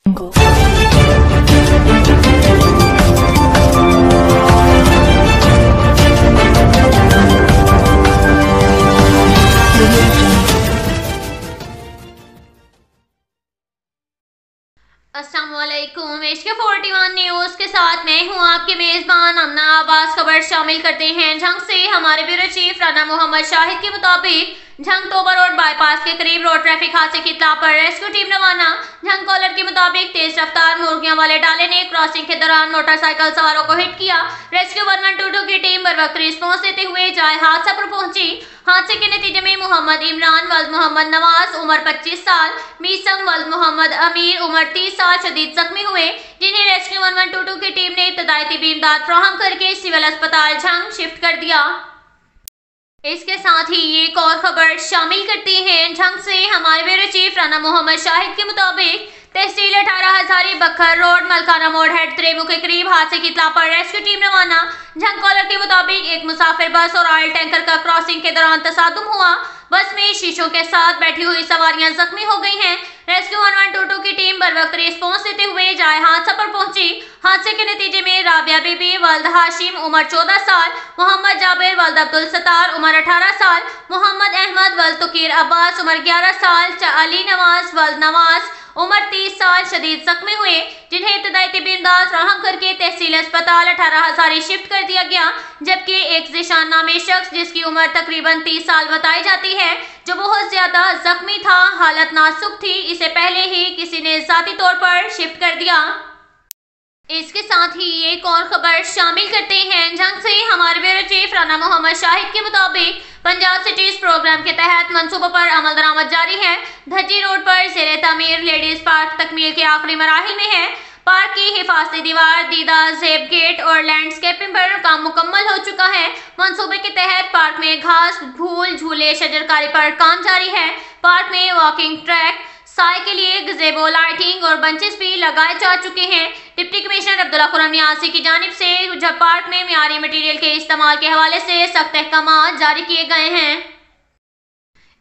अस्सलामुअलैकुम। HK 41 news के साथ मैं हूं आपके मेजबान अमना आवाज। खबर शामिल करते हैं झंग से। हमारे ब्यूरो चीफ राना मोहम्मद शाहिद के मुताबिक झंग तोबा रोड बाईपास के करीब रोड ट्रैफिक हादसे की इत्तला पर रेस्क्यू टीम रवाना। झंग कॉलर के मुताबिक तेज रफ्तार मुर्गियां वाले डाले ने क्रॉसिंग के दौरान मोटरसाइकिल सवारों को हिट किया। रेस्क्यू 1122 की टीम बर वक्त रिस्पॉन्स देते हुए जाए हादसा पर पहुंची। हादसे के नतीजे में मोहम्मद इमरान वल्द मोहम्मद नवाज उम्र 25 साल, मीसम वल्द मोहम्मद अमीर उम्र 30 साल शदीद जख्मी हुए, जिन्हें रेस्क्यू 1122 की टीम ने इब्तदाई तिब्बी इमदाद फराहम करके सिविल अस्पताल झंग शिफ्ट कर दिया। इसके साथ ही एक और खबर शामिल करते हैं झंग से। हमारे ब्यूरो चीफ राना मोहम्मद शाहिद के मुताबिक तहसील 18 हजारी बखर रोड मलकाना मोड़ हेड त्रेमू के करीब हादसे की इत्तला पर रेस्क्यू टीम रवाना। झंग कॉलर के मुताबिक एक मुसाफिर बस और ऑयल टैंकर का क्रॉसिंग के दौरान तसादुम हुआ। बस में शीशों के साथ बैठी हुई सवारियां जख्मी हो गई हैं। रेस्क्यू 1122 की टीम बर वक्त रिस्पॉन्स देते हुए जाए हादसा पर पहुंची। हादसे के नतीजे में राबिया बीबी वल्द हाशिम उम्र 14 साल, मोहम्मद जाबिर वल्द अब्दुल सत्तार उम्र 18 साल, मोहम्मद अहमद वल्द तुकीर अब्बास उम्र 11 साल, अली नवाज वल्द नवाज उम्र 30 साल शदीद जख्मी हुए, जिन्हें इब्तदाई तिब्बी इमदाद फराहम करके तहसील अस्पताल 18 हजारी शिफ्ट कर दिया गया। जबकि एक जिशान नामी शख्स जिसकी उम्र तकरीबन 30 साल बताई जाती है, जो बहुत ज्यादा जख्मी था, हालत नाजुक थी, इसे पहले ही किसी ने जाती तौर पर शिफ्ट कर दिया। इसके साथ ही एक और खबर शामिल करते हैं झंग से। हमारे ब्यूरो चीफ राना मोहम्मद शाहिद के मुताबिक पंजाब सिटीज प्रोग्राम के तहत मंसूबों पर अमल दरामद जारी है। धज्जी रोड पर ज़ेरे तामीर लेडीज पार्क तकमील के आखिरी मराहिल में है। पार्क की हिफाजती दीवार, दीदा जेब गेट और लैंडस्केपिंग पर काम मुकम्मल हो चुका है। मंसूबे के तहत पार्क में घास, फूल, झूले, शजरकारी पर काम जारी है। पार्क में वॉकिंग ट्रैक, साय के लिए गज़ेबो, लाइटिंग और बंचेस भी लगाए जा चुके हैं। डिप्टी कमिश्नर अब्दुल्ला खुर्रम नियाज़ी की जानिब से जब पार्क में मियारी मटीरियल के इस्तेमाल के हवाले से सख्त अहकाम जारी किए गए हैं।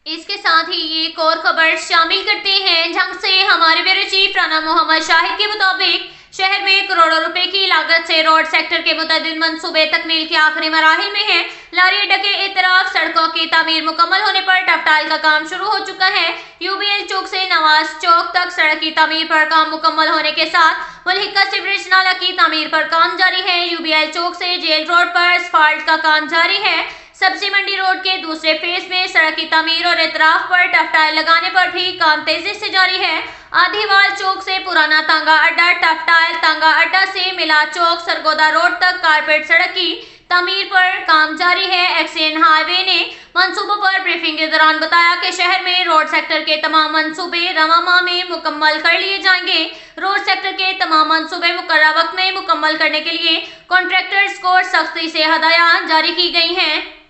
इसके साथ ही एक और खबर शामिल करते हैं झंग से। हमारे ब्यूरो चीफ राना मोहम्मद शाहिद के मुताबिक शहर में करोड़ों रुपए की लागत से रोड सेक्टर के मुतअद्दिद मंसूबे तकमील के आखिरी मराहिल में हैं। लारी अड्डा के इतराफ सड़कों की तामीर मुकम्मल होने पर टफटाइल का काम शुरू हो चुका है। UBL चौक से नवाज चौक तक सड़क की तामीर पर काम मुकम्मल होने के साथ मुल्हिका सीवरेज नाला की तामीर पर काम जारी है। UBL चौक से जेल रोड पर असफाल्ट का काम जारी है। सब्जी मंडी रोड के दूसरे फेज में सड़क की तामीर और इतराफ पर टफटाइल लगाने पर भी काम तेजी से जारी है। आधीवाल चौक से पुराना तांगा अड्डा, टफटाइल तांगा अड्डा से मिला चौक सरगोदा रोड तक कारपेट सड़क की तामीर पर काम जारी है। एक्सचेंज हाईवे ने मंसूबों पर ब्रीफिंग के दौरान बताया कि शहर में रोड सेक्टर के तमाम मंसूबे रवा माह में मुकम्मल कर लिए जाएंगे। रोड सेक्टर के तमाम मंसूबे मुकर्रर वक्त में मुकम्मल करने के लिए कॉन्ट्रैक्टर्स को सख्ती से हदायत जारी की गई हैं।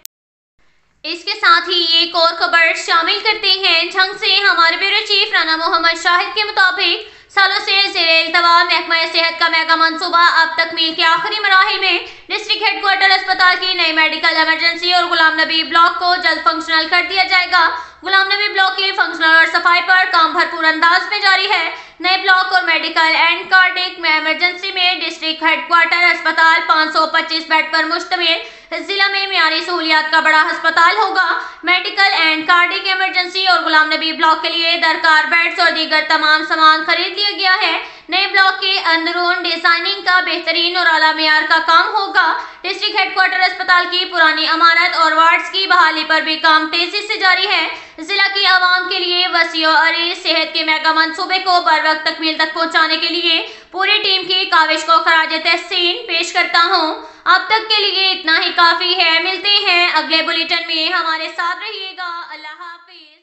इसके साथ ही एक और खबर शामिल करते हैं झंग से। हमारे ब्यूरो चीफ राना मोहम्मद शाहिद के मुताबिक सालों से ज़ेरे इल्तवा महकमा सेहत का मेगा मंसूबा अब तकमील के आखिरी मराहिल में डिस्ट्रिक्ट हेडक्वार्टर अस्पताल की नई मेडिकल इमरजेंसी और गुलाम नबी ब्लॉक को जल्द फंक्शनल कर दिया जाएगा। गुलाम नबी ब्लॉक की फंक्शनल और सफाई पर काम भरपूर अंदाज में जारी है। नए ब्लॉक और मेडिकल एंड कार्डिक में इमरजेंसी में डिस्ट्रिक्ट हेडक्वार्टर अस्पताल 525 बेड पर मुश्तमिल जिला में मियारी सहूलियात का बड़ा अस्पताल होगा। मेडिकल एंड कार्डिक इमरजेंसी और गुलाम नबी ब्लॉक के लिए दरकार बेड्स और दीगर तमाम सामान खरीद लिया गया है। नए ब्लॉक के अंदरून डिजाइनिंग का बेहतरीन और आला मियार का काम होगा। डिस्ट्रिक्ट हेडक्वार्टर अस्पताल की पुरानी इमारत और वार्ड्स की बहाली पर भी काम तेजी से जारी है। जिला की आवाम के लिए वसी और अरीज सेहत के मेगा मंसूबे को बर वक्त तकमील तक पहुँचाने के लिए पूरी टीम की काविश को खराज तहसीन पेश करता हूँ। अब तक के लिए इतना ही काफी है। मिलते हैं अगले बुलेटिन में, हमारे साथ रहिएगा। अल्लाह हाफिज।